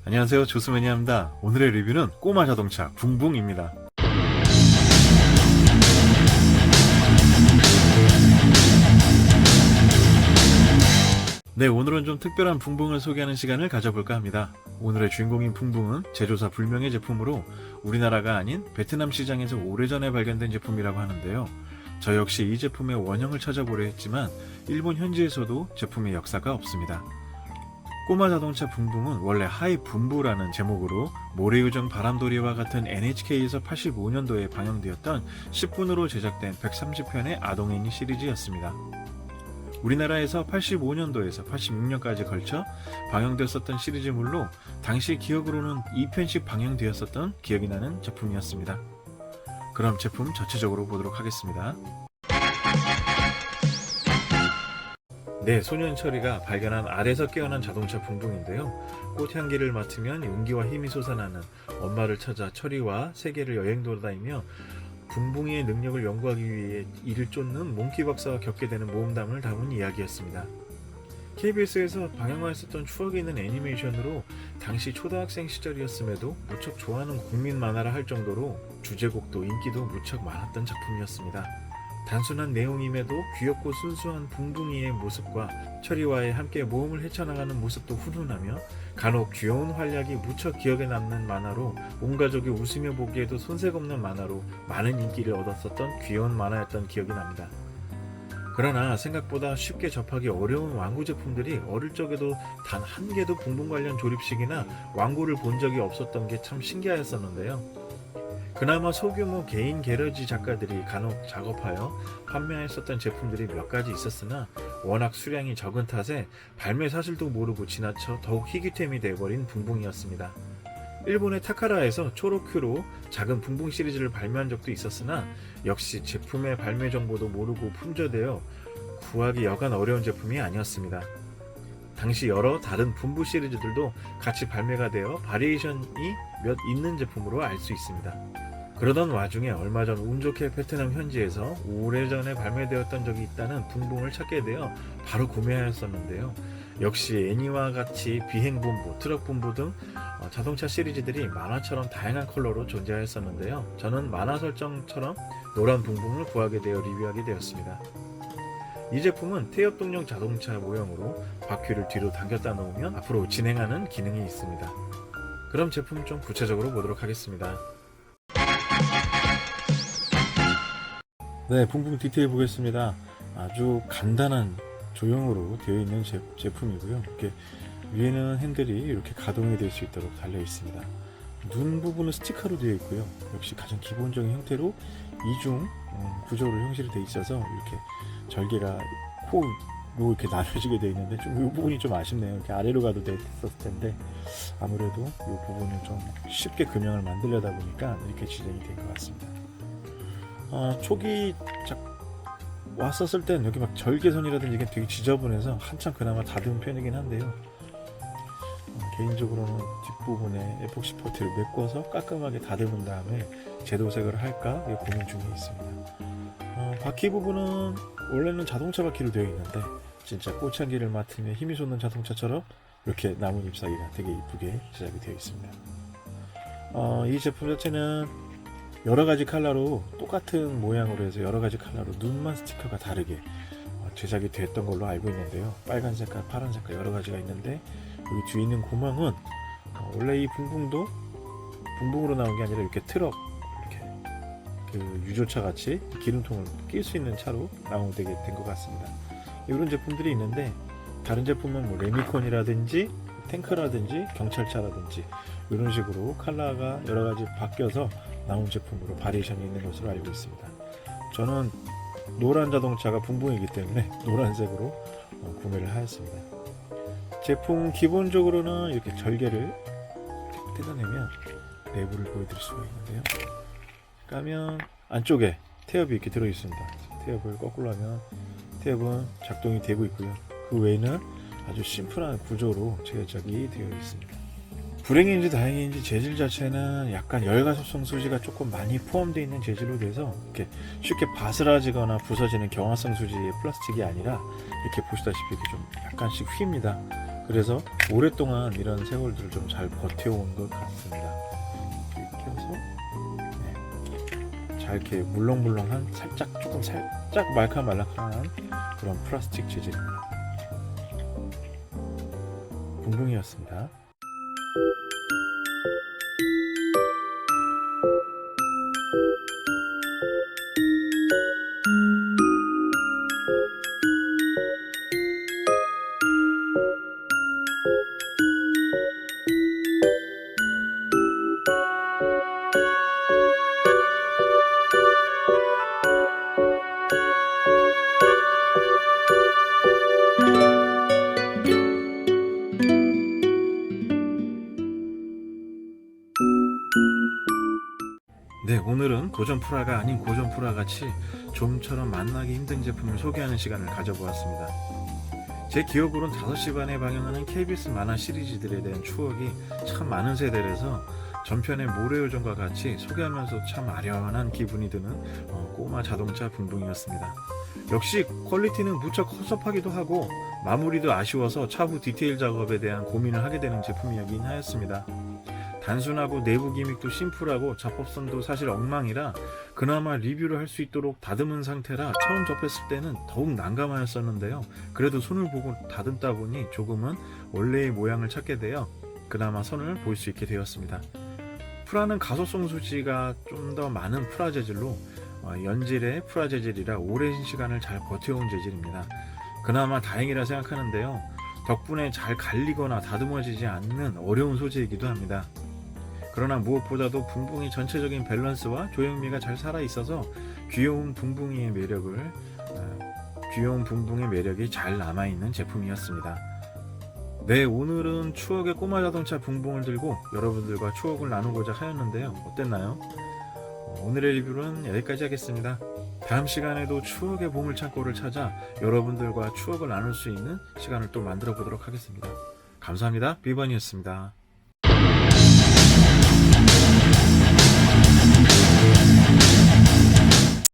안녕하세요, 조스매니아입니다. 오늘의 리뷰는 꼬마 자동차 붕붕입니다. 네, 오늘은 좀 특별한 붕붕을 소개하는 시간을 가져볼까 합니다. 오늘의 주인공인 붕붕은 제조사 불명의 제품으로 우리나라가 아닌 베트남 시장에서 오래전에 발견된 제품이라고 하는데요. 저 역시 이 제품의 원형을 찾아보려 했지만 일본 현지에서도 제품의 역사가 없습니다. 꼬마 자동차 붕붕은 원래 하이 분부라는 제목으로 모래요정 바람돌이와 같은 NHK에서 85년도에 방영되었던 10분으로 제작된 130편의 아동 애니 시리즈였습니다. 우리나라에서 85년도에서 86년까지 걸쳐 방영되었었던 시리즈물로 당시 기억으로는 2편씩 방영되었었던 기억이 나는 제품이었습니다. 그럼 제품 전체적으로 보도록 하겠습니다. 네, 소년 철이가 발견한 알에서 깨어난 자동차 붕붕인데요. 꽃향기를 맡으면 용기와 힘이 솟아나는 엄마를 찾아 철이와 세계를 여행 돌아다니며 붕붕이의 능력을 연구하기 위해 이를 쫓는 몽키 박사와 겪게 되는 모험담을 담은 이야기였습니다. KBS에서 방영하였었던 추억이 있는 애니메이션으로 당시 초등학생 시절이었음에도 무척 좋아하는 국민 만화라 할 정도로 주제곡도 인기도 무척 많았던 작품이었습니다. 단순한 내용임에도 귀엽고 순수한 붕붕이의 모습과 철이와의 함께 모험을 헤쳐나가는 모습도 훈훈하며 간혹 귀여운 활약이 무척 기억에 남는 만화로 온 가족이 웃으며 보기에도 손색 없는 만화로 많은 인기를 얻었었던 귀여운 만화였던 기억이 납니다. 그러나 생각보다 쉽게 접하기 어려운 완구 제품들이 어릴 적에도 단 한 개도 붕붕 관련 조립식이나 완구를 본 적이 없었던 게 참 신기하였었는데요. 그나마 소규모 개인 게러지 작가들이 간혹 작업하여 판매했었던 제품들이 몇 가지 있었으나 워낙 수량이 적은 탓에 발매 사실도 모르고 지나쳐 더욱 희귀템이 되어버린 붕붕이었습니다. 일본의 타카라에서 초록큐로 작은 붕붕 시리즈를 발매한 적도 있었으나 역시 제품의 발매 정보도 모르고 품절되어 구하기 여간 어려운 제품이 아니었습니다. 당시 여러 다른 분부 시리즈들도 같이 발매가 되어 바리에이션이 몇 있는 제품으로 알 수 있습니다. 그러던 와중에 얼마 전 운 좋게 베트남 현지에서 오래전에 발매되었던 적이 있다는 붕붕을 찾게 되어 바로 구매하였었는데요. 역시 애니와 같이 비행분부, 트럭분부 등 자동차 시리즈들이 만화처럼 다양한 컬러로 존재하였었는데요. 저는 만화 설정처럼 노란 붕붕을 구하게 되어 리뷰하게 되었습니다. 이 제품은 태엽동력 자동차 모형으로 바퀴를 뒤로 당겼다 놓으면 앞으로 진행하는 기능이 있습니다. 그럼 제품 좀 구체적으로 보도록 하겠습니다. 네, 붕붕 디테일 보겠습니다. 아주 간단한 조형으로 되어 있는 제품이고요. 이렇게 위에는 핸들이 이렇게 가동이 될 수 있도록 달려 있습니다. 눈 부분은 스티커로 되어 있고요. 역시 가장 기본적인 형태로 이중 구조로 형식이 되어 있어서 이렇게 절개가 코로 이렇게 나눠지게 되어 있는데 좀 이 부분이 좀 아쉽네요. 이렇게 아래로 가도 됐었을 텐데 아무래도 이 부분을 좀 쉽게 금형을 만들려다 보니까 이렇게 지정이 된 것 같습니다. 초기 왔었을 땐 여기 막 절개선이라든지 이게 되게 지저분해서 한참 그나마 다듬은 편이긴 한데요. 개인적으로는 뒷부분에 에폭시 퍼티를 메꿔서 깔끔하게 다듬은 다음에 제도색을 할까 고민 중에 있습니다. 바퀴 부분은 원래는 자동차 바퀴로 되어 있는데 진짜 꽃향기를 맡으며 힘이 솟는 자동차처럼 이렇게 나뭇 잎사귀가 되게 이쁘게 제작이 되어 있습니다. 이 제품 자체는 여러가지 컬러로 똑같은 모양으로 해서 여러가지 컬러로 눈만 스티커가 다르게 제작이 됐던 걸로 알고 있는데요. 빨간 색깔, 파란 색깔 여러가지가 있는데 여기 뒤에 있는 고망은 원래 이 붕붕도 붕붕으로 나온 게 아니라 이렇게 트럭, 이렇게 그 유조차 같이 기름통을 낄 수 있는 차로 나오게 된 것 같습니다. 이런 제품들이 있는데 다른 제품은 뭐 레미콘이라든지 탱크라든지 경찰차라든지 이런 식으로 컬러가 여러가지 바뀌어서 나온 제품으로 바리에이션이 있는 것으로 알고 있습니다. 저는 노란 자동차가 붕붕이기 때문에 노란색으로 구매를 하였습니다. 제품 기본적으로는 이렇게 절개를 뜯어내면 내부를 보여드릴 수가 있는데요. 까면 안쪽에 태엽이 이렇게 들어있습니다. 태엽을 거꾸로 하면 태엽은 작동이 되고 있고요. 그 외에는 아주 심플한 구조로 제작이 되어 있습니다. 불행인지 다행인지 재질 자체는 약간 열가속성 수지가 조금 많이 포함되어 있는 재질로 돼서 이렇게 쉽게 바스라지거나 부서지는 경화성 수지의 플라스틱이 아니라 이렇게 보시다시피 이렇게 좀 약간씩 휩니다. 그래서 오랫동안 이런 세월들을 좀 잘 버텨온 것 같습니다. 이렇게 해서 잘 이렇게 물렁물렁한 조금 살짝 말캉말캉한 그런 플라스틱 재질입니다. 붕붕이었습니다. 네, 오늘은 고전 프라가 아닌 고전 프라 같이 좀처럼 만나기 힘든 제품을 소개하는 시간을 가져보았습니다. 제 기억으로는 5시 반에 방영하는 KBS 만화 시리즈들에 대한 추억이 참 많은 세대라서 전편의 모래요정과 같이 소개하면서 참 아련한 기분이 드는 꼬마 자동차 붕붕이었습니다. 역시 퀄리티는 무척 허접하기도 하고 마무리도 아쉬워서 차후 디테일 작업에 대한 고민을 하게 되는 제품이긴 하였습니다. 단순하고 내부 기믹도 심플하고 작업선도 사실 엉망이라 그나마 리뷰를 할 수 있도록 다듬은 상태라 처음 접했을 때는 더욱 난감하였었는데요. 그래도 손을 보고 다듬다 보니 조금은 원래의 모양을 찾게 되어 그나마 선을 볼 수 있게 되었습니다. 프라는 가소성 소지가 좀 더 많은 프라 재질로 연질의 프라 재질이라 오랜 시간을 잘 버텨온 재질입니다. 그나마 다행이라 생각하는데요. 덕분에 잘 갈리거나 다듬어지지 않는 어려운 소재이기도 합니다. 그러나 무엇보다도 붕붕이 전체적인 밸런스와 조형미가 잘 살아있어서 귀여운 붕붕이의 매력이 잘 남아있는 제품이었습니다. 네, 오늘은 추억의 꼬마 자동차 붕붕을 들고 여러분들과 추억을 나누고자 하였는데요. 어땠나요? 오늘의 리뷰는 여기까지 하겠습니다. 다음 시간에도 추억의 보물창고를 찾아 여러분들과 추억을 나눌 수 있는 시간을 또 만들어 보도록 하겠습니다. 감사합니다. 비번이었습니다.